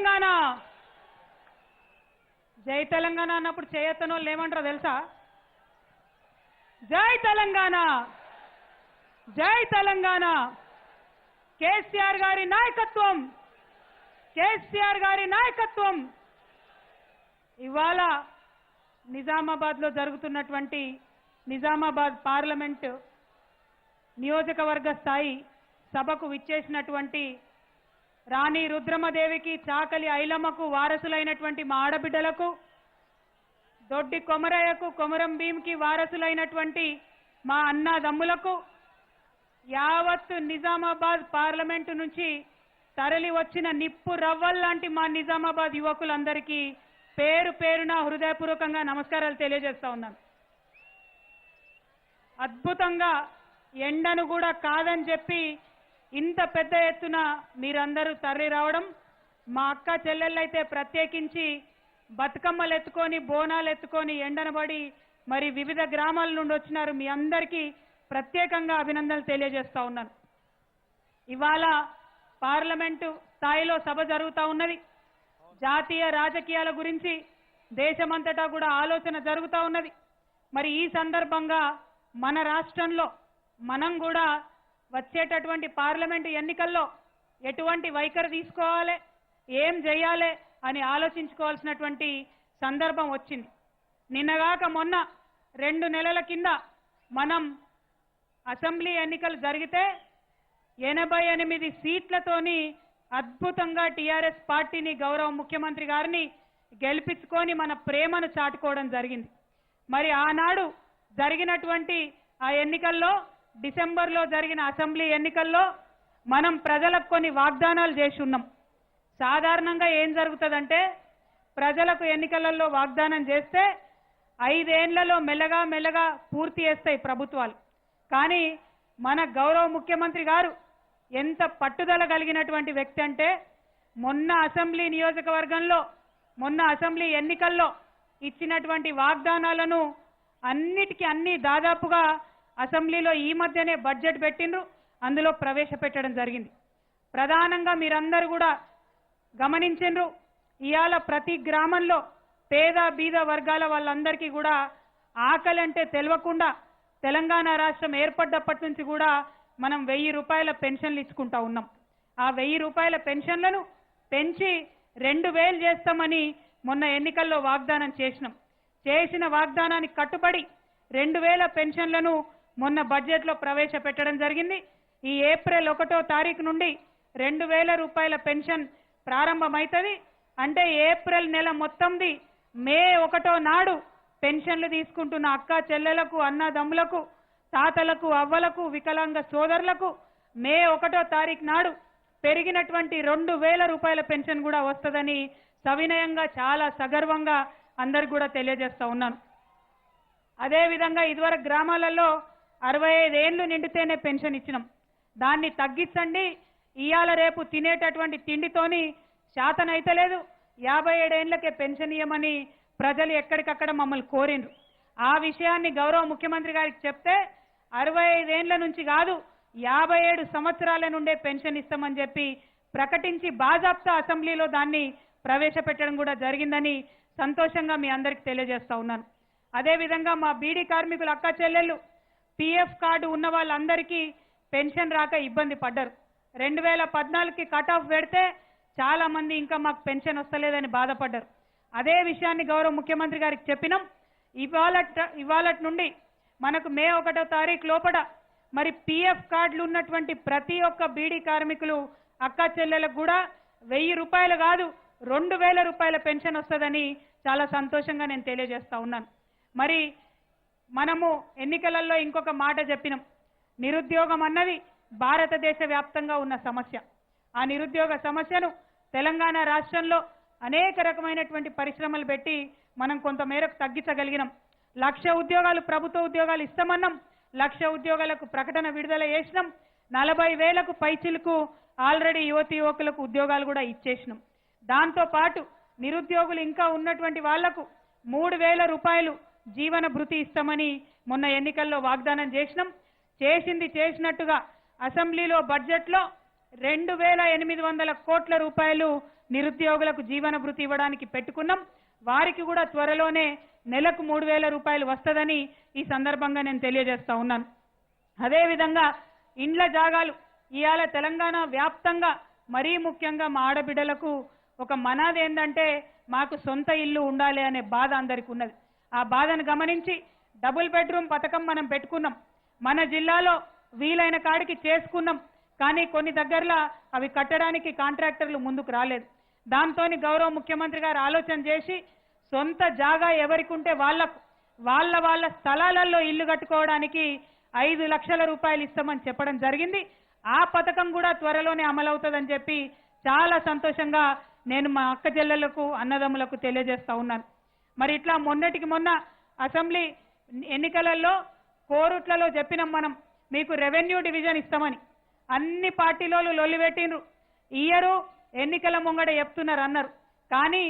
తెలంగాణ జై తెలంగాణ అన్నప్పుడు చేయతనో లేమంటారో తెలుసా? జై తెలంగాణ, జై తెలంగాణ. కేసీఆర్ గారి నాయకత్వం, కేసీఆర్ గారి నాయకత్వం. ఇవాళ నిజామాబాద్లో జరుగుతున్నటువంటి నిజామాబాద్ పార్లమెంటు నియోజకవర్గ స్థాయి సభకు విచ్చేసినటువంటి రాణి రుద్రమదేవికి, చాకలి ఐలమ్మకు వారసులైనటువంటి మా ఆడబిడ్డలకు, దొడ్డి కొమరయ్యకు, కొమరం భీంకి వారసులైనటువంటి మా అన్నదమ్ములకు, యావత్తు నిజామాబాద్ పార్లమెంటు నుంచి తరలి వచ్చిన నిప్పు రవ్వల్లాంటి మా నిజామాబాద్ యువకులందరికీ పేరు పేరున హృదయపూర్వకంగా నమస్కారాలు తెలియజేస్తా ఉన్నాను. అద్భుతంగా ఎండను కూడా కాదని చెప్పి ఇంత పెద్ద ఎత్తున మీరందరూ తరలి రావడం, మా అక్క చెల్లెళ్ళైతే ప్రత్యేకించి బతుకమ్మలు ఎత్తుకొని, బోనాలు ఎత్తుకొని ఎండనబడి మరి వివిధ గ్రామాల నుండి వచ్చినారు. మీ అందరికీ ప్రత్యేకంగా అభినందనలు తెలియజేస్తా ఉన్నాను. ఇవాళ పార్లమెంటు స్థాయిలో సభ జరుగుతూ ఉన్నది. జాతీయ రాజకీయాల గురించి దేశమంతటా కూడా ఆలోచన జరుగుతూ ఉన్నది. మరి ఈ సందర్భంగా మన రాష్ట్రంలో మనం కూడా వచ్చేటటువంటి పార్లమెంటు ఎన్నికల్లో ఎటువంటి వైఖరి తీసుకోవాలి, ఏం చేయాలి అని ఆలోచించుకోవాల్సినటువంటి సందర్భం వచ్చింది. నిన్నగాక మొన్న 2 నెలల కింద మనం అసెంబ్లీ ఎన్నికలు జరిగితే 88 సీట్లతోని అద్భుతంగా టీఆర్ఎస్ పార్టీని, గౌరవ ముఖ్యమంత్రి గారిని గెలిపించుకొని మన ప్రేమను చాటుకోవడం జరిగింది. మరి ఆనాడు జరిగినటువంటి ఆ ఎన్నికల్లో, డిసెంబర్లో జరిగిన అసెంబ్లీ ఎన్నికల్లో మనం ప్రజలకు కొన్ని వాగ్దానాలు చేసి ఉన్నాం. సాధారణంగా ఏం జరుగుతుందంటే, ప్రజలకు ఎన్నికలలో వాగ్దానం చేస్తే 5 ఏళ్లలో మెల్లగా మెల్లగా పూర్తి చేస్తాయి ప్రభుత్వాలు. కానీ మన గౌరవ ముఖ్యమంత్రి గారు ఎంత పట్టుదల కలిగినటువంటి వ్యక్తి అంటే, మొన్న అసెంబ్లీ నియోజకవర్గంలో, మొన్న అసెంబ్లీ ఎన్నికల్లో ఇచ్చినటువంటి వాగ్దానాలను అన్నిటికీ అన్ని దాదాపుగా అసెంబ్లీలో ఈ మధ్యనే బడ్జెట్ పెట్టిండ్రు, అందులో ప్రవేశపెట్టడం జరిగింది. ప్రధానంగా మీరందరూ కూడా గమనించిండ్రు, ఇవాళ ప్రతి గ్రామంలో పేద బీద వర్గాల వాళ్ళందరికీ కూడా ఆకలి అంటే తెలియకుండా తెలంగాణ రాష్ట్రం ఏర్పడ్డప్పటి నుంచి కూడా మనం 1000 రూపాయల పెన్షన్లు ఇచ్చుకుంటా ఉన్నాం. ఆ 1000 రూపాయల పెన్షన్లను పెంచి 2000 చేస్తామని మొన్న ఎన్నికల్లో వాగ్దానం చేసినాం. చేసిన వాగ్దానానికి కట్టుబడి 2000 పెన్షన్లను మొన్న బడ్జెట్లో ప్రవేశపెట్టడం జరిగింది. ఈ ఏప్రిల్ 1వ తారీఖు నుండి 2000 రూపాయల పెన్షన్ ప్రారంభమవుతుంది. అంటే ఏప్రిల్ నెల మొత్తంది మే 1వ నాడు పెన్షన్లు తీసుకుంటున్న అక్క చెల్లెలకు, అన్నదమ్ములకు, తాతలకు, అవ్వలకు, వికలాంగ సోదరులకు మే 1వ తారీఖు నాడు పెరిగినటువంటి 2000 రూపాయల పెన్షన్ కూడా వస్తుందని సవినయంగా, చాలా సగర్వంగా అందరికి కూడా తెలియజేస్తా ఉన్నాను. అదేవిధంగా ఇదివరకు గ్రామాలలో 65 ఏళ్ళు నిండితేనే పెన్షన్ ఇచ్చినాం. దాన్ని తగ్గించండి, ఇవాళ రేపు తినేటటువంటి తిండితోని శాతనైతలేదు, 57 ఏళ్లకే పెన్షన్ ఇవ్వమని ప్రజలు ఎక్కడికక్కడ మమ్మల్ని కోరిండ్రు. ఆ విషయాన్ని గౌరవ ముఖ్యమంత్రి గారికి చెప్తే 65 ఏళ్ల నుంచి కాదు 57 సంవత్సరాల నుండే పెన్షన్ ఇస్తామని చెప్పి ప్రకటించి బాజాప్తా అసెంబ్లీలో దాన్ని ప్రవేశపెట్టడం కూడా జరిగిందని సంతోషంగా మీ అందరికీ తెలియజేస్తా ఉన్నాను. అదేవిధంగా మా బీడీ కార్మికులు అక్క చెల్లెళ్ళు పిఎఫ్ కార్డు ఉన్న వాళ్ళందరికీ పెన్షన్ రాక ఇబ్బంది పడ్డారు. 2014కి కట్ ఆఫ్ పెడితే చాలా మంది ఇంకా మాకు పెన్షన్ వస్తలేదని బాధపడ్డారు. అదే విషయాన్ని గౌరవ ముఖ్యమంత్రి గారికి చెప్పినాం. ఇవాళ నుండి మనకు మే 1వ తారీఖు లోపల మరి పిఎఫ్ కార్డులు ఉన్నటువంటి ప్రతి ఒక్క బీడీ కార్మికులు అక్క చెల్లెలకు కూడా 1000 రూపాయలు కాదు 2000 రూపాయల పెన్షన్ వస్తుందని చాలా సంతోషంగా నేను తెలియజేస్తా ఉన్నాను. మరి మనము ఎన్నికలలో ఇంకొక మాట చెప్పినాం. నిరుద్యోగం అన్నది భారతదేశ వ్యాప్తంగా ఉన్న సమస్య. ఆ నిరుద్యోగ సమస్యను తెలంగాణ రాష్ట్రంలో అనేక రకమైనటువంటి పరిశ్రమలు పెట్టి మనం కొంత మేరకు తగ్గించగలిగినాం. 1,00,000 ఉద్యోగాలు ప్రభుత్వ ఉద్యోగాలు ఇస్తామన్నాం. 1,00,000 ఉద్యోగాలకు ప్రకటన విడుదల చేసినాం. 40,000కు పైచిలకు ఆల్రెడీ యువకులకు ఉద్యోగాలు కూడా ఇచ్చేసినాం. దాంతో పాటు నిరుద్యోగులు ఇంకా ఉన్నటువంటి వాళ్లకు 3,000 రూపాయలు జీవన భృతి ఇస్తామని మొన్న ఎన్నికల్లో వాగ్దానం చేసినాం. చేసినట్టుగా అసెంబ్లీలో బడ్జెట్లో 2,800 కోట్ల రూపాయలు నిరుద్యోగులకు జీవన భృతి ఇవ్వడానికి పెట్టుకున్నాం. వారికి కూడా త్వరలోనే నెలకు 3,000 రూపాయలు వస్తదని ఈ సందర్భంగా నేను తెలియజేస్తా ఉన్నాను. అదేవిధంగా ఇండ్ల జాగాలు ఇవాళ తెలంగాణ వ్యాప్తంగా మరీ ముఖ్యంగా మా ఆడబిడ్డలకు ఒక మనాది ఏంటంటే మాకు సొంత ఇల్లు ఉండాలి అనే బాధ అందరికీ ఉన్నది. ఆ బాధను గమనించి డబుల్ బెడ్రూమ్ పథకం మనం పెట్టుకున్నాం. మన జిల్లాలో వీలైన కాడికి చేసుకున్నాం. కానీ కొన్ని దగ్గరలో అవి కట్టడానికి కాంట్రాక్టర్లు ముందుకు రాలేదు. దాంతోని గౌరవ ముఖ్యమంత్రి గారు ఆలోచన చేసి సొంత జాగా ఎవరికి ఉంటే వాళ్ళ స్థలాలలో ఇల్లు కట్టుకోవడానికి 5 లక్షల రూపాయలు ఇస్తామని చెప్పడం జరిగింది. ఆ పథకం కూడా త్వరలోనే అమలవుతుందని చెప్పి చాలా సంతోషంగా నేను మా అక్క చెల్లెలకు అన్నదమ్ములకు తెలియజేస్తా ఉన్నాను. మరి ఇట్లా మొన్నటికి మొన్న అసెంబ్లీ ఎన్నికలలో కోరుట్లలో చెప్పినాం మనం మీకు రెవెన్యూ డివిజన్ ఇస్తామని. అన్ని పార్టీలోళ్ళు లొల్లిపెట్టిండ్రు. ఇయ్యరు ఎన్నికల ముంగడ చెప్తున్నారు అన్నారు. కానీ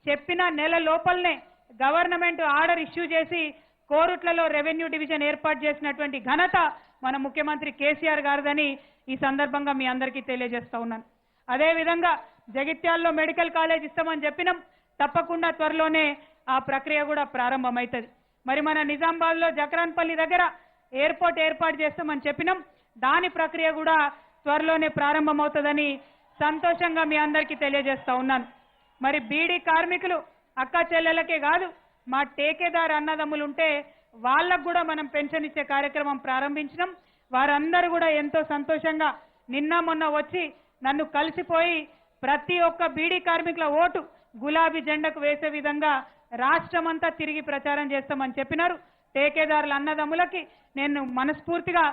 చెప్పిన నెల లోపలనే గవర్నమెంట్ ఆర్డర్ ఇష్యూ చేసి కోరుట్లలో రెవెన్యూ డివిజన్ ఏర్పాటు చేసినటువంటి ఘనత మన ముఖ్యమంత్రి కేసీఆర్ గారిదని ఈ సందర్భంగా మీ అందరికీ తెలియజేస్తా ఉన్నాను. అదేవిధంగా జగిత్యాల్లో మెడికల్ కాలేజ్ ఇస్తామని చెప్పినాం. తప్పకుండా త్వరలోనే ఆ ప్రక్రియ కూడా ప్రారంభమవుతుంది. మరి మన నిజామాబాద్లో జక్రాన్పల్లి దగ్గర ఎయిర్పోర్ట్ ఏర్పాటు చేస్తామని చెప్పినాం. దాని ప్రక్రియ కూడా త్వరలోనే ప్రారంభమవుతుందని సంతోషంగా మీ అందరికీ తెలియజేస్తా ఉన్నాను. మరి బీడీ కార్మికులు అక్క చెల్లెలకే కాదు మా టేకేదార్ అన్నదమ్ములు ఉంటే వాళ్ళకు కూడా మనం పెన్షన్ ఇచ్చే కార్యక్రమం ప్రారంభించినాం. వారందరూ కూడా ఎంతో సంతోషంగా నిన్న మొన్న వచ్చి నన్ను కలిసిపోయి ప్రతి ఒక్క బీడీ కార్మికుల ఓటు గులాబీ జెండాకు వేసే విధంగా రాష్ట్రమంతా తిరిగి ప్రచారం చేస్తామని చెప్పినారు. టేకేదారుల అన్నదమ్ములకి నేను మనస్ఫూర్తిగా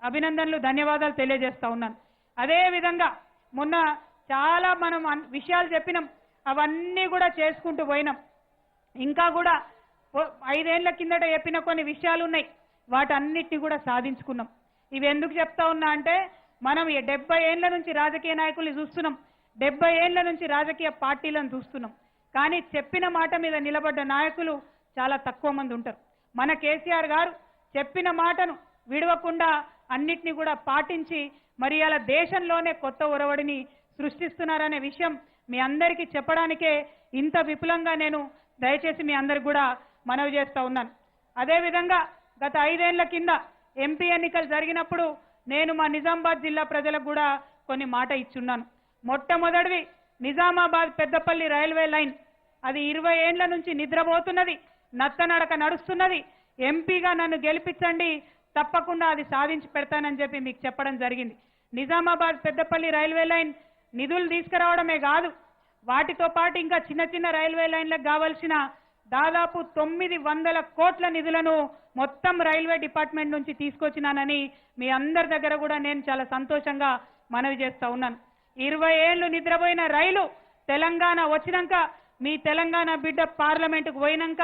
అభినందనలు ధన్యవాదాలు తెలియజేస్తా ఉన్నాను. అదేవిధంగా మొన్న చాలా మనం విషయాలు చెప్పినాం. అవన్నీ కూడా చేసుకుంటూ పోయినాం. ఇంకా కూడా 5 ఏళ్ల కిందట చెప్పిన కొన్ని విషయాలు ఉన్నాయి. వాటన్నిటిని కూడా సాధించుకున్నాం. ఇవి ఎందుకు చెప్తా ఉన్నా అంటే మనం 70 ఏళ్ల నుంచి రాజకీయ నాయకుల్ని చూస్తున్నాం. 70 ఏళ్ల నుంచి రాజకీయ పార్టీలను చూస్తున్నాం. కానీ చెప్పిన మాట మీద నిలబడ్డ నాయకులు చాలా తక్కువ మంది ఉంటారు. మన కేసీఆర్ గారు చెప్పిన మాటను విడవకుండా అన్నిటినీ కూడా పాటించి మరి అలా దేశంలోనే కొత్త ఒరవడిని సృష్టిస్తున్నారనే విషయం మీ అందరికీ చెప్పడానికే ఇంత విపులంగా నేను దయచేసి మీ అందరికి కూడా మనవి చేస్తా ఉన్నాను. అదేవిధంగా గత 5 ఏళ్ల కింద ఎంపీ ఎన్నికలు జరిగినప్పుడు నేను మా నిజామాబాద్ జిల్లా ప్రజలకు కూడా కొన్ని మాట ఇచ్చున్నాను. మొట్టమొదటిది నిజామాబాద్ పెద్దపల్లి రైల్వే లైన్. అది 20 ఏళ్ల నుంచి నిద్రపోతున్నది, నత్తనడక నడుస్తున్నది. ఎంపీగా నన్ను గెలిపించండి, తప్పకుండా అది సాధించి పెడతానని చెప్పి మీకు చెప్పడం జరిగింది. నిజామాబాద్ పెద్దపల్లి రైల్వే లైన్ నిధులు తీసుకురావడమే కాదు, వాటితో పాటు ఇంకా చిన్న చిన్న రైల్వే లైన్లకు కావాల్సిన దాదాపు 900 కోట్ల నిధులను మొత్తం రైల్వే డిపార్ట్మెంట్ నుంచి తీసుకొచ్చినానని మీ అందరి దగ్గర కూడా నేను చాలా సంతోషంగా మనవి చేస్తా ఉన్నాను. 20 ఏళ్లు నిద్రపోయిన రైలు తెలంగాణ వచ్చినాక మీ తెలంగాణ బిడ్డ పార్లమెంటుకు పోయినాక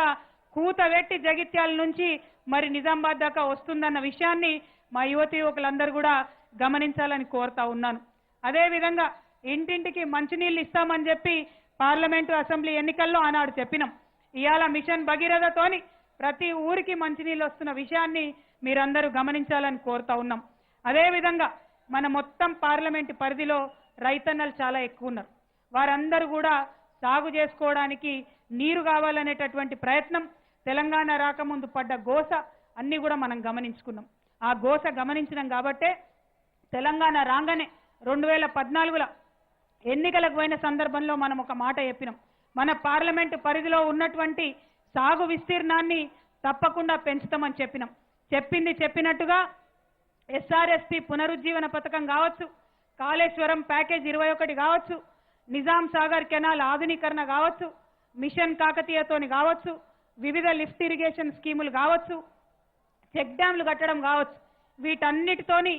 కూత వెట్టి జగిత్యాల నుంచి మరి నిజామాబాద్ దాకా వస్తుందన్న విషయాన్ని మా యువతి యువకులందరూ కూడా గమనించాలని కోరుతా ఉన్నాను. అదేవిధంగా ఇంటింటికి మంచినీళ్ళు ఇస్తామని చెప్పి పార్లమెంటు అసెంబ్లీ ఎన్నికల్లో ఆనాడు చెప్పినాం. ఇవాళ మిషన్ భగీరథతోని ప్రతి ఊరికి మంచినీళ్ళు వస్తున్న విషయాన్ని మీరందరూ గమనించాలని కోరుతా ఉన్నాం. అదేవిధంగా మన మొత్తం పార్లమెంటు పరిధిలో రైతన్నలు చాలా ఎక్కువ ఉన్నారు. వారందరూ కూడా సాగు చేసుకోవడానికి నీరు కావాలనేటటువంటి ప్రయత్నం తెలంగాణ రాకముందు పడ్డ గోస అన్నీ కూడా మనం గమనించుకున్నాం. ఆ గోస గమనించినాం కాబట్టే తెలంగాణ రాగానే 2014లో ఎన్నికలకు పోయిన సందర్భంలో మనం ఒక మాట చెప్పినాం. మన పార్లమెంటు పరిధిలో ఉన్నటువంటి సాగు విస్తీర్ణాన్ని తప్పకుండా పెంచుతామని చెప్పినాం. చెప్పింది చెప్పినట్టుగా ఎస్ఆర్ఎస్పి పునరుజ్జీవన పథకం కావచ్చు, కాళేశ్వరం ప్యాకేజ్ 21 కావచ్చు, నిజాం సాగర్ కెనాల్ ఆధునీకరణ కావచ్చు, మిషన్ కాకతీయతోని కావచ్చు, వివిధ లిఫ్ట్ ఇరిగేషన్ స్కీములు కావచ్చు, చెక్ డ్యాంలు కట్టడం కావచ్చు, వీటన్నిటితోని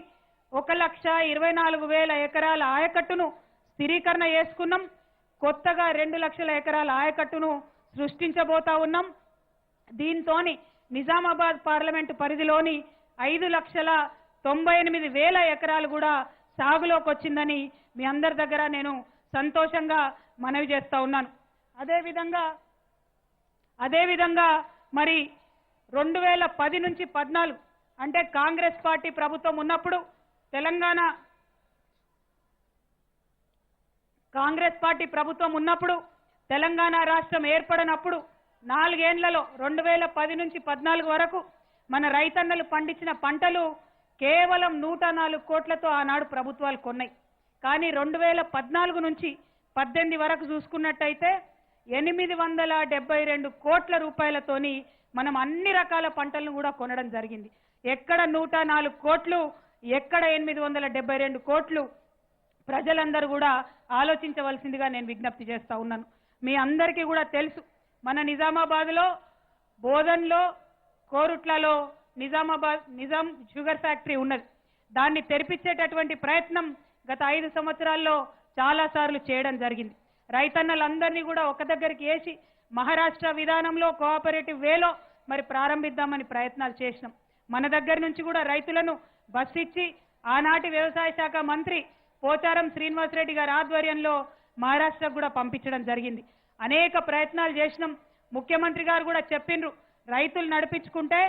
1,24,000 ఎకరాల ఆయకట్టును స్థిరీకరణ చేసుకున్నాం. కొత్తగా 2 లక్షల ఎకరాల ఆయకట్టును సృష్టించబోతా ఉన్నాం. దీంతోని నిజామాబాద్ పార్లమెంటు పరిధిలోని 5,98,000 ఎకరాలు కూడా సాగులోకి వచ్చిందని మీ అందరి దగ్గర నేను సంతోషంగా మనవి చేస్తా ఉన్నాను. అదేవిధంగా మరి 2010 నుంచి 14 అంటే కాంగ్రెస్ పార్టీ ప్రభుత్వం ఉన్నప్పుడు కాంగ్రెస్ పార్టీ ప్రభుత్వం ఉన్నప్పుడు తెలంగాణ రాష్ట్రం ఏర్పడినప్పుడు 4 ఏళ్లలో 2010 నుంచి 14 వరకు మన రైతన్నలు పండించిన పంటలు కేవలం 104 కోట్లతో ఆనాడు ప్రభుత్వాలు కొన్నాయి. కానీ 2014 నుంచి 18 వరకు చూసుకున్నట్టయితే 872 కోట్ల రూపాయలతోని మనం అన్ని రకాల పంటలను కూడా కొనడం జరిగింది. ఎక్కడ 104 కోట్లు, ఎక్కడ 872 కోట్లు, ప్రజలందరూ కూడా ఆలోచించవలసిందిగా నేను విజ్ఞప్తి చేస్తా ఉన్నాను. మీ అందరికీ కూడా తెలుసు, మన నిజామాబాద్లో, బోధన్లో, కోరుట్లలో నిజాం షుగర్ ఫ్యాక్టరీ ఉన్నది. దాన్ని తెరిపించేటటువంటి ప్రయత్నం గత 5 సంవత్సరాల్లో చాలాసార్లు చేయడం జరిగింది. రైతన్నలందరినీ కూడా ఒక దగ్గరికి వేసి మహారాష్ట్ర విధానంలో కోఆపరేటివ్ వేలో మరి ప్రారంభిద్దామని ప్రయత్నాలు చేసినాం. మన దగ్గర నుంచి కూడా రైతులను బస్ ఇచ్చి ఆనాటి వ్యవసాయ శాఖ మంత్రి పోచారం శ్రీనివాసరెడ్డి గారి ఆధ్వర్యంలో మహారాష్ట్రకు కూడా పంపించడం జరిగింది. అనేక ప్రయత్నాలు చేసినాం. ముఖ్యమంత్రి గారు కూడా చెప్పిండ్రు, రైతులు నడిపించుకుంటే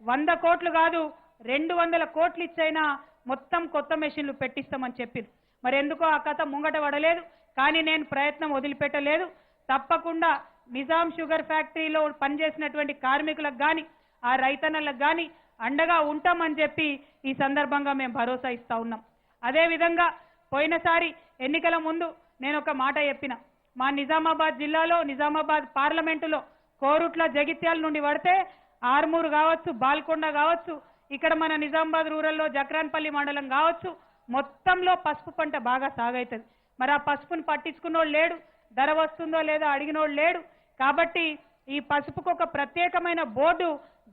100 కోట్లు కాదు 200 కోట్లు ఇచ్చైనా మొత్తం కొత్త మెషిన్లు పెట్టిస్తామని చెప్పింది. మరి ఎందుకో ఆ కథ ముంగట పడలేదు. కానీ నేను ప్రయత్నం వదిలిపెట్టలేదు. తప్పకుండా నిజాం షుగర్ ఫ్యాక్టరీలో పనిచేసినటువంటి కార్మికులకు కానీ ఆ రైతన్నలకు కానీ అండగా ఉంటామని చెప్పి ఈ సందర్భంగా మేము భరోసా ఇస్తా ఉన్నాం. అదేవిధంగా పోయినసారి ఎన్నికల ముందు నేను ఒక మాట చెప్పిన, మా నిజామాబాద్ జిల్లాలో, నిజామాబాద్ పార్లమెంటులో కోరుట్ల, జగిత్యాల నుండి పడితే ఆర్మూరు కావచ్చు, బాల్కొండ కావచ్చు, ఇక్కడ మన నిజామాబాద్ రూరల్లో జక్రాన్పల్లి మండలం కావచ్చు, మొత్తంలో పసుపు పంట బాగా సాగైతుంది. మరి ఆ పసుపును పట్టించుకున్నోడు లేడు, ధర వస్తుందో లేదో అడిగినోడు లేడు. కాబట్టి ఈ పసుపుకు ఒక ప్రత్యేకమైన బోర్డు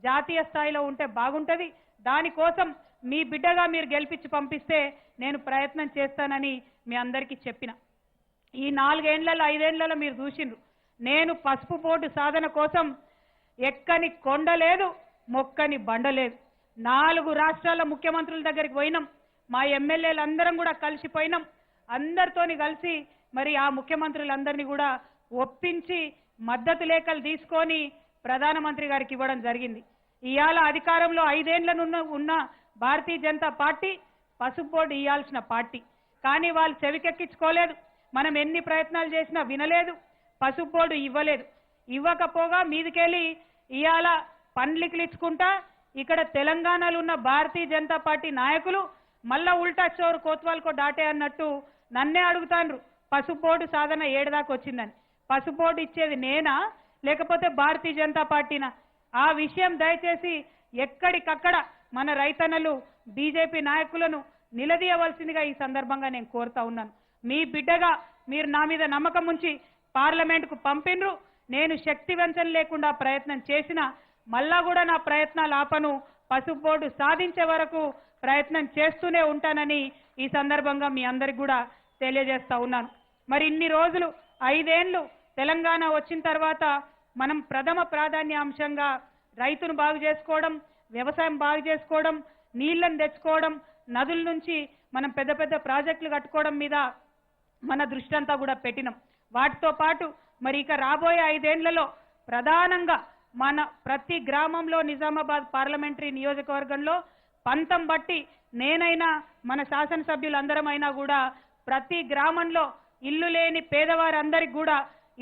జాతీయ స్థాయిలో ఉంటే బాగుంటుంది. దానికోసం మీ బిడ్డగా మీరు గెలిపించి పంపిస్తే నేను ప్రయత్నం చేస్తానని మీ అందరికీ చెప్పిన. ఈ 4 ఏళ్లలో 5 ఏళ్లలో మీరు చూసిండ్రు, నేను పసుపు బోర్డు సాధన కోసం ఎక్కని కొండలేదు, మొక్కని బండలేదు. 4 రాష్ట్రాల ముఖ్యమంత్రుల దగ్గరికి పోయినాం. మా ఎమ్మెల్యేలు అందరం కూడా కలిసిపోయినాం. అందరితోని కలిసి మరి ఆ ముఖ్యమంత్రులందరినీ కూడా ఒప్పించి మద్దతు లేఖలు తీసుకొని ప్రధానమంత్రి గారికి ఇవ్వడం జరిగింది. ఇవాళ అధికారంలో 5 ఏళ్ల ఉన్న భారతీయ జనతా పార్టీ పసుపు బోర్డు ఇవ్వాల్సిన పార్టీ. కానీ వాళ్ళు చెవికెక్కించుకోలేదు. మనం ఎన్ని ప్రయత్నాలు చేసినా వినలేదు, పసుపు బోర్డు ఇవ్వలేదు. ఇవ్వకపోగా మీదికెళ్ళి ఇవాళ పండ్లికలు ఇచ్చుకుంటా ఇక్కడ తెలంగాణలో ఉన్న భారతీయ జనతా పార్టీ నాయకులు మళ్ళా ఉల్టా చోరు కోత్వాల్కో డాటే అన్నట్టు నన్నే అడుగుతాండ్రు, పసుపు బోర్డు సాధన ఏడదాకా వచ్చిందని. పసుపు బోర్డు ఇచ్చేది నేనా లేకపోతే భారతీయ జనతా పార్టీనా? ఆ విషయం దయచేసి ఎక్కడికక్కడ మన రైతన్నలు, బీజేపీ నాయకులను నిలదీయవలసిందిగా ఈ సందర్భంగా నేను కోరుతా ఉన్నాను. మీ బిడ్డగా మీరు నా మీద నమ్మకం ఉంచి పార్లమెంటుకు పంపినరు. నేను శక్తి వంచన లేకుండా ప్రయత్నం చేసిన మళ్ళా కూడా నా ప్రయత్నాలు ఆపను. పసుపు బోర్డు సాధించే వరకు ప్రయత్నం చేస్తూనే ఉంటానని ఈ సందర్భంగా మీ అందరికి కూడా తెలియజేస్తా ఉన్నాను. మరి ఇన్ని రోజులు 5 ఏళ్లు తెలంగాణ వచ్చిన తర్వాత మనం ప్రథమ ప్రాధాన్యాంశంగా రైతును బాగు చేసుకోవడం, వ్యవసాయం బాగు చేసుకోవడం, నీళ్లను తెచ్చుకోవడం, నదుల నుంచి మనం పెద్ద పెద్ద ప్రాజెక్టులు కట్టుకోవడం మీద మన దృష్టి అంతా కూడా పెట్టినాం. వాటితో పాటు మరి ఇక రాబోయే 5 ఏళ్లలో ప్రధానంగా మన ప్రతి గ్రామంలో, నిజామాబాద్ పార్లమెంటరీ నియోజకవర్గంలో పంతం బట్టి నేనైనా మన శాసనసభ్యులందరమైనా కూడా ప్రతి గ్రామంలో ఇల్లు లేని పేదవారందరికీ కూడా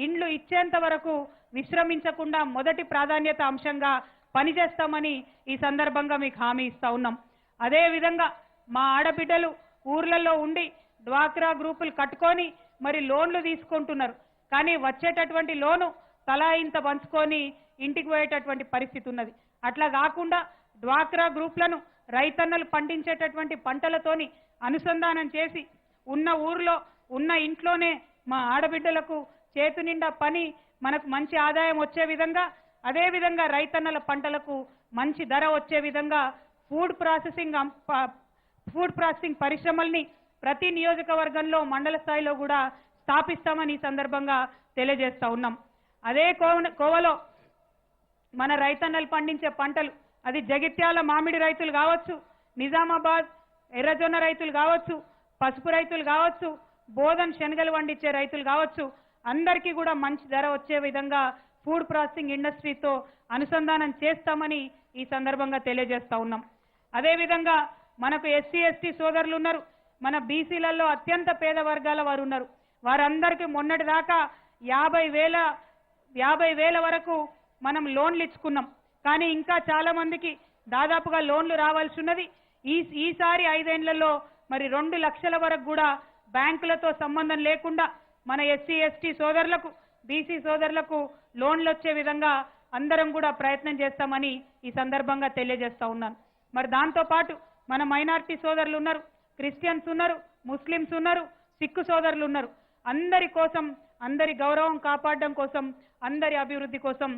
ఇండ్లు ఇచ్చేంత వరకు విశ్రమించకుండా మొదటి ప్రాధాన్యత అంశంగా పనిచేస్తామని ఈ సందర్భంగా మీకు హామీ ఇస్తా ఉన్నాం. అదేవిధంగా మా ఆడబిడ్డలు ఊర్లలో ఉండి డ్వాక్రా గ్రూపులు కట్టుకొని మరి లోన్లు తీసుకుంటున్నారు. కానీ వచ్చేటటువంటి లోను తలా ఇంత పంచుకొని ఇంటికి పోయేటటువంటి పరిస్థితి ఉన్నది. అట్లా కాకుండా డ్వాక్రా గ్రూపులను రైతన్నలు పండించేటటువంటి పంటలతోని అనుసంధానం చేసి ఉన్న ఊర్లో ఉన్న ఇంట్లోనే మా ఆడబిడ్డలకు చేతు నిండా పని, మనకు మంచి ఆదాయం వచ్చే విధంగా, అదేవిధంగా రైతన్నల పంటలకు మంచి ధర వచ్చే విధంగా ఫుడ్ ప్రాసెసింగ్ పరిశ్రమల్ని ప్రతి నియోజకవర్గంలో మండల స్థాయిలో కూడా స్థాపిస్తామని ఈ సందర్భంగా తెలియజేస్తా ఉన్నాం. అదే కోవలో మన రైతన్నలు పండించే పంటలు, అది జగిత్యాల మామిడి రైతులు కావచ్చు, నిజామాబాద్ ఎర్రజొన్న రైతులు కావచ్చు, పసుపు రైతులు కావచ్చు, బోధన్ శనగలు పండించే రైతులు కావచ్చు, అందరికీ కూడా మంచి ధర వచ్చే విధంగా ఫుడ్ ప్రాసెసింగ్ ఇండస్ట్రీతో అనుసంధానం చేస్తామని ఈ సందర్భంగా తెలియజేస్తా ఉన్నాం. అదేవిధంగా మనకు ఎస్సీ ఎస్టీ సోదరులు ఉన్నారు, మన బీసీలలో అత్యంత పేద వర్గాల వారు ఉన్నారు. వారందరికీ మొన్నటి దాకా 50,000 వరకు మనం లోన్లు ఇచ్చుకున్నాం. కానీ ఇంకా చాలా మందికి దాదాపుగా లోన్లు రావాల్సి ఉన్నది. ఈసారి 5 ఏళ్లలో మరి 2 లక్షల వరకు కూడా బ్యాంకులతో సంబంధం లేకుండా మన ఎస్సీ ఎస్టీ సోదరులకు బీసీ సోదరులకు లోన్లు వచ్చే విధంగా అందరం కూడా ప్రయత్నం చేస్తామని ఈ సందర్భంగా తెలియజేస్తా ఉన్నాను. మరి దాంతో పాటు మన మైనారిటీ సోదరులు ఉన్నారు, క్రిస్టియన్స్ ఉన్నారు, ముస్లిమ్స్ ఉన్నారు, సిక్కు సోదరులు ఉన్నారు. అందరి కోసం, అందరి గౌరవం కాపాడడం కోసం, అందరి అభివృద్ధి కోసం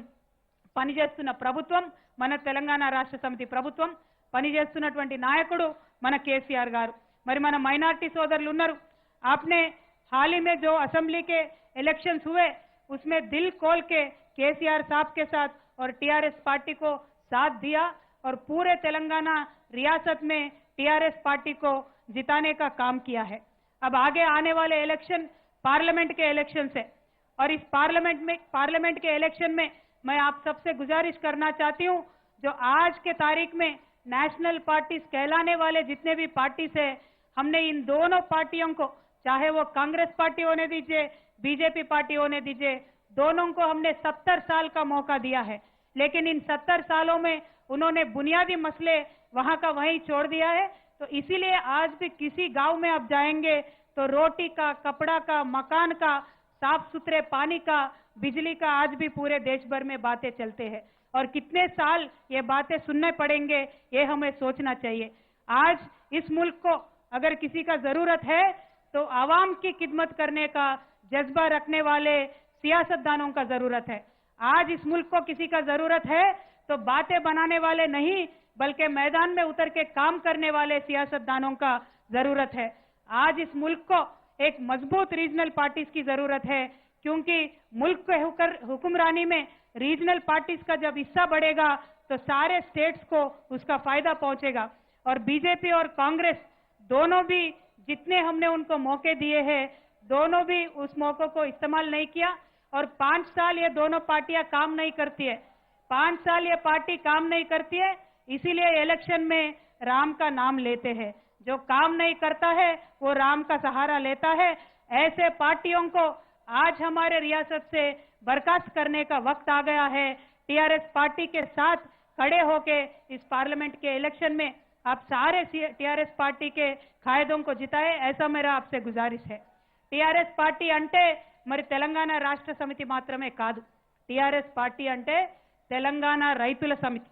పనిచేస్తున్న ప్రభుత్వం మన తెలంగాణ రాష్ట్ర సమితి ప్రభుత్వం. పనిచేస్తున్నటువంటి నాయకుడు మన కేసీఆర్ గారు. మరి మన మైనారిటీ సోదరులు ఉన్నారు. आपने हाल ही में जो असेंबली के इलेक्शंस हुए उसमें दिल खोल के केसीआर साहब के साथ और टीआरएस पार्टी को साथ दिया और पूरे तेलंगाना रियासत में टीआरएस पार्टी को जिताने का काम किया है। अब आगे आने वाले इलेक्शन पार्लियामेंट के इलेक्शन है और इस पार्लियामेंट के इलेक्शन में मैं आप सबसे गुजारिश करना चाहती हूं, जो आज के तारीख में नेशनल पार्टीज कहलाने वाले जितने भी पार्टीज है, हमने इन दोनों पार्टियों को, चाहे वो कांग्रेस पार्टी होने दीजिए, बीजेपी पार्टी होने दीजिए, दोनों को हमने 70 साल का मौका दिया है। लेकिन इन 70 सालों में उन्होंने बुनियादी मसले वहां का वहीं छोड़ दिया है। तो इसीलिए आज भी किसी गांव में आप जाएंगे तो रोटी का, कपड़ा का, मकान का, साफ सुथरे पानी का, बिजली का आज भी पूरे देश भर में बातें चलते हैं और कितने साल ये बातें सुनने पड़ेंगे ये हमें सोचना चाहिए। आज इस मुल्क को अगर किसी का जरूरत है तो आवाम की खिदमत करने का जज्बा रखने वाले सियासतदानों का जरूरत है। आज इस मुल्क को किसी का जरूरत है तो बातें बनाने वाले नहीं बल्कि मैदान में उतर के काम करने वाले सियासतदानों का जरूरत है। आज इस मुल्क को एक मजबूत रीजनल पार्टीज की जरूरत है, क्योंकि मुल्क के हुक्मरानी में रीजनल पार्टीज का जब हिस्सा बढ़ेगा तो सारे स्टेट्स को उसका फायदा पहुंचेगा। और बीजेपी और कांग्रेस दोनों भी जितने हमने उनको मौके दिए हैं, दोनों भी उस मौकों को इस्तेमाल नहीं किया और 5 साल ये दोनों पार्टियां काम नहीं करती है। 5 साल ये पार्टी काम नहीं करती है, इसीलिए इलेक्शन में राम का नाम लेते हैं। जो काम नहीं करता है वो राम का सहारा लेता है। ऐसे पार्टियों को आज हमारे रियासत से बर्खास्त करने का वक्त आ गया है। टीआरएस पार्टी के साथ खड़े होके इस पार्लियामेंट के इलेक्शन में आप सारे टीआरएस पार्टी के कायदों को जिताए, ऐसा मेरा आपसे गुजारिश है। टीआरएस पार्टी अंटे మరి తెలంగాణ రాష్ట్ర సమితి మాత్రమే కాదు, టీఆర్ఎస్ పార్టీ అంటే తెలంగాణ రైతుల సమితి.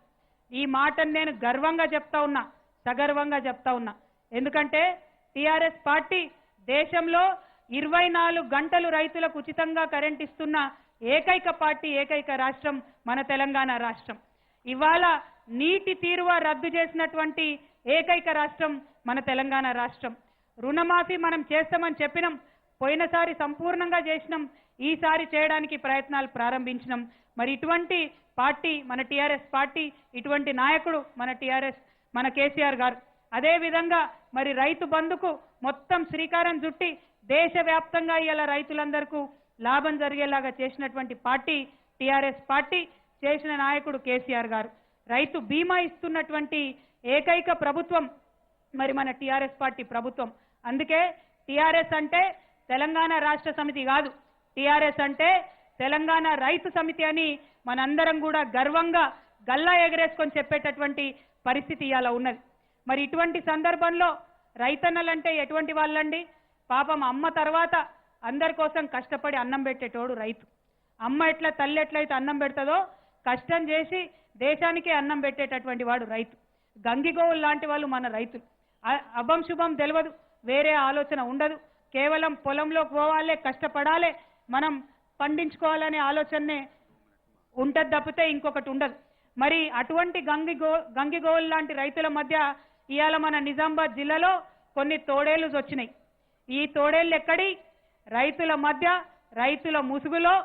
ఈ మాటను నేను గర్వంగా చెప్తా ఉన్నా, సగర్వంగా చెప్తా ఉన్నా. ఎందుకంటే టీఆర్ఎస్ పార్టీ దేశంలో 24 గంటలు రైతులకు ఉచితంగా కరెంట్ ఇస్తున్న ఏకైక పార్టీ, ఏకైక రాష్ట్రం మన తెలంగాణ రాష్ట్రం. ఇవాళ నీటి తీరువ రద్దు చేసినటువంటి ఏకైక రాష్ట్రం మన తెలంగాణ రాష్ట్రం. రుణమాఫీ మనం చేస్తామని చెప్పినాం, పోయినసారి సంపూర్ణంగా చేసినాం, ఈసారి చేయడానికి ప్రయత్నాలు ప్రారంభించినాం. మరి ఇటువంటి పార్టీ మన టీఆర్ఎస్ పార్టీ, ఇటువంటి నాయకుడు మన కేసీఆర్ గారు. అదే విధంగా మరి రైతు బంధుకు మొత్తం శ్రీకారం చుట్టి దేశవ్యాప్తంగా ఇలా రైతులందరికీ లాభం జరిగేలాగా చేసినటువంటి పార్టీ టీఆర్ఎస్ పార్టీ, చేసిన నాయకుడు కేసీఆర్ గారు. రైతు బీమా ఇస్తున్నటువంటి ఏకైక ప్రభుత్వం మరి మన టీఆర్ఎస్ పార్టీ ప్రభుత్వం. అందుకే టీఆర్ఎస్ అంటే తెలంగాణ రాష్ట్ర సమితి కాదు, టీఆర్ఎస్ అంటే తెలంగాణ రైతు సమితి అని మనందరం కూడా గర్వంగా గల్లా ఎగరేసుకొని చెప్పేటటువంటి పరిస్థితి ఇవాళ ఉన్నది. మరి ఇటువంటి సందర్భంలో రైతన్నలంటే ఎటువంటి వాళ్ళండి? పాపం అమ్మ తర్వాత అందరి కోసం కష్టపడి అన్నం పెట్టేటోడు రైతు. అమ్మ ఎట్లా, తల్లి ఎట్లయితే అన్నం పెడతదో కష్టం చేసి దేశానికే అన్నం పెట్టేటటువంటి వాడు రైతు. గంగిగోవులు లాంటి వాళ్ళు మన రైతులు. అభం శుభం తెలియదు, వేరే ఆలోచన ఉండదు, కేవలం పొలంలోకి పోవాలే, కష్టపడాలే, మనం పండించుకోవాలనే ఆలోచనే ఉంటది తప్పితే ఇంకొకటి ఉండదు. మరి అటువంటి గంగిగోవులు లాంటి రైతుల మధ్య ఇవాళ మన నిజామాబాద్ జిల్లాలో కొన్ని తోడేళ్లు వచ్చినాయి. ఈ తోడేళ్లు ఎక్కడి? రైతుల మధ్య, రైతుల ముసుగులో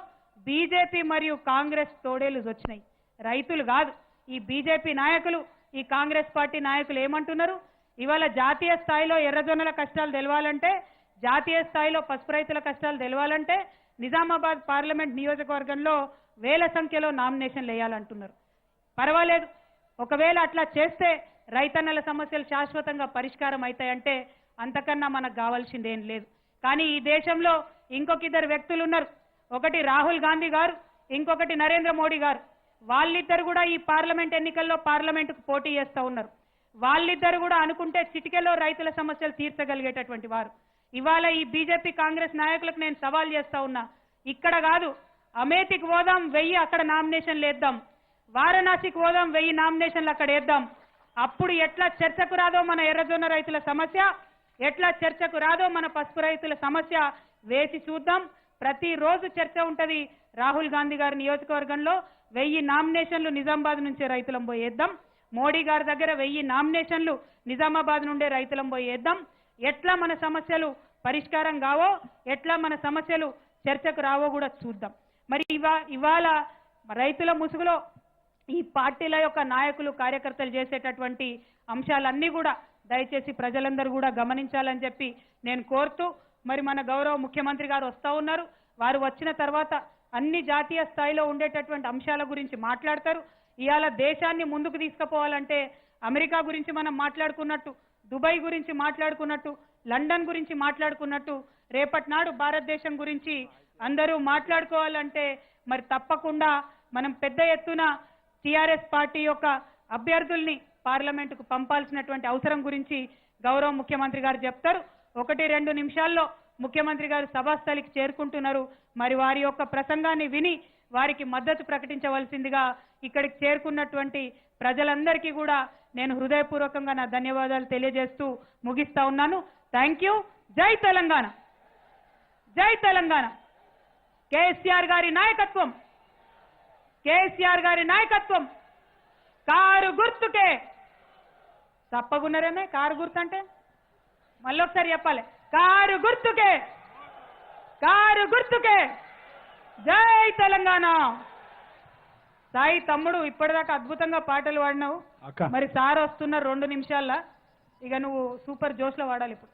బీజేపీ మరియు కాంగ్రెస్ తోడేళ్లు వచ్చినాయి. రైతులు కాదు, ఈ బీజేపీ నాయకులు, ఈ కాంగ్రెస్ పార్టీ నాయకులు ఏమంటున్నారు? ఇవాళ జాతీయ స్థాయిలో ఎర్రజొన్నల కష్టాలు తెలవాలంటే, జాతీయ స్థాయిలో పసుపు రైతుల కష్టాలు తెలవాలంటే నిజామాబాద్ పార్లమెంట్ నియోజకవర్గంలో వేల సంఖ్యలో నామినేషన్లు వేయాలంటున్నారు. పర్వాలేదు, ఒకవేళ అట్లా చేస్తే రైతన్నల సమస్యలు శాశ్వతంగా పరిష్కారం అవుతాయంటే అంతకన్నా మనకు కావాల్సింది ఏం లేదు. కానీ ఈ దేశంలో ఇంకొక ఇద్దరు వ్యక్తులు ఉన్నారు. ఒకటి రాహుల్ గాంధీ గారు, ఇంకొకటి నరేంద్ర మోడీ గారు. వాళ్ళిద్దరు కూడా ఈ పార్లమెంట్ ఎన్నికల్లో పార్లమెంటుకు పోటీ చేస్తూ ఉన్నారు. వాళ్ళిద్దరు కూడా అనుకుంటే చిటికెలో రైతుల సమస్యలు తీర్చగలిగేటటువంటి వారు. ఇవాళ ఈ బీజేపీ కాంగ్రెస్ నాయకులకు నేను సవాల్ చేస్తా ఉన్నా, ఇక్కడ కాదు అమేథీకి పోదాం 1000 అక్కడ నామినేషన్లు వేద్దాం, వారణాసికి పోదాం 1000 నామినేషన్లు అక్కడ వేద్దాం. అప్పుడు ఎట్లా చర్చకు రాదో మన ఎర్రజొన్న రైతుల సమస్య, ఎట్లా చర్చకు రాదో మన పసుపు రైతుల సమస్య వేచి చూద్దాం. ప్రతిరోజు చర్చ ఉంటది. రాహుల్ గాంధీ గారి నియోజకవర్గంలో 1000 నామినేషన్లు నిజామాబాద్ నుంచే రైతులం పోయి వేద్దాం. మోడీ గారి దగ్గర 1000 నామినేషన్లు నిజామాబాద్ నుండే రైతులం పోయి వేద్దాం. ఎట్లా మన సమస్యలు పరిష్కారం కావో, ఎట్లా మన సమస్యలు చర్చకు రావో కూడా చూద్దాం. మరి ఇవాళ రైతుల ముసుగులో ఈ పార్టీల యొక్క నాయకులు కార్యకర్తలు చేసేటటువంటి అంశాలన్నీ కూడా దయచేసి ప్రజలందరూ కూడా గమనించాలని చెప్పి నేను కోరుతూ, మరి మన గౌరవ ముఖ్యమంత్రి గారు వస్తూ ఉన్నారు. వారు వచ్చిన తర్వాత అన్ని జాతీయ స్థాయిలో ఉండేటటువంటి అంశాల గురించి మాట్లాడతారు. ఇవాళ దేశాన్ని ముందుకు తీసుకుపోవాలంటే అమెరికా గురించి మనం మాట్లాడుకున్నట్టు, దుబాయ్ గురించి మాట్లాడుకున్నట్టు, లండన్ గురించి మాట్లాడుకున్నట్టు రేపటి నాడు భారతదేశం గురించి అందరూ మాట్లాడుకోవాలంటే మరి తప్పకుండా మనం పెద్ద ఎత్తున టీఆర్ఎస్ పార్టీ యొక్క అభ్యర్థుల్ని పార్లమెంటుకు పంపాల్సినటువంటి అవసరం గురించి గౌరవ ముఖ్యమంత్రి గారు చెప్తారు. 1-2 నిమిషాల్లో ముఖ్యమంత్రి గారు సభాస్థలికి చేరుకుంటున్నారు. మరి వారి యొక్క ప్రసంగాన్ని విని వారికి మద్దతు ప్రకటించవలసిందిగా ఇక్కడికి చేరుకున్నటువంటి ప్రజలందరికీ కూడా నేను హృదయపూర్వకంగా నా ధన్యవాదాలు తెలియజేస్తూ ముగిస్తా ఉన్నాను. Thank you. జై తెలంగాణ, జై తెలంగాణ. కేసీఆర్ గారి నాయకత్వం, కేసీఆర్ గారి నాయకత్వం. కారు గుర్తుకే. తప్పకున్నారేమే కారు గుర్తు అంటే మళ్ళీ ఒకసారి చెప్పాలి. కారు గుర్తుకే, కారు గుర్తుకే. జై తెలంగాణ. సాయి తమ్ముడు ఇప్పటిదాకా అద్భుతంగా పాటలు పాడినావు. మరి సార్ వస్తున్నారు 2 నిమిషాల్లో. ఇక నువ్వు సూపర్ జోష్లో వాడాలి ఇప్పుడు.